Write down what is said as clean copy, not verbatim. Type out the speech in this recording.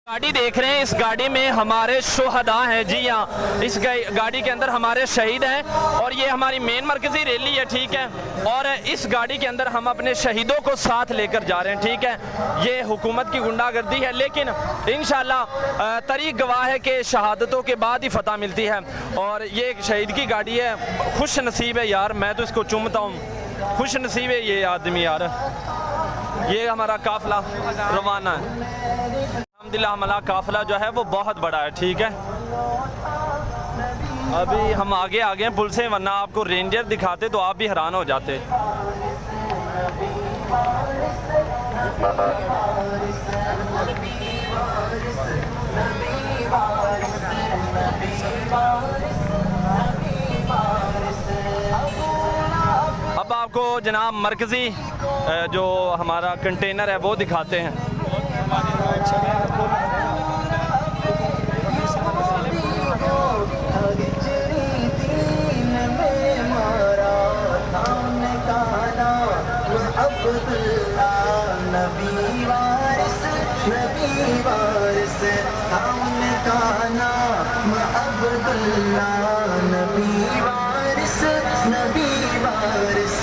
गाड़ी देख रहे हैं, इस गाड़ी में हमारे शुहदा हैं। जी हाँ, इस गाड़ी के अंदर हमारे शहीद हैं और ये हमारी मेन मरकजी रैली है, ठीक है। और इस गाड़ी के अंदर हम अपने शहीदों को साथ लेकर जा रहे हैं, ठीक है। ये हुकूमत की गुंडागर्दी है, लेकिन इंशाल्लाह तरीक गवाह है कि शहादतों के बाद ही फतह मिलती है। और ये एक शहीद की गाड़ी है, खुश नसीब है यार, मैं तो इसको चूमता हूँ, खुश नसीब है ये आदमी यार। ये हमारा काफिला रवाना है। अल्हम्दुलिल्लाह हमारा काफिला जो है वो बहुत बड़ा है, ठीक है। अभी हम आगे आ गए पुल से, वरना आपको रेंजर दिखाते तो आप भी हैरान हो जाते। अब आपको जनाब मरकजी जो हमारा कंटेनर है वो दिखाते हैं। नबी वारिस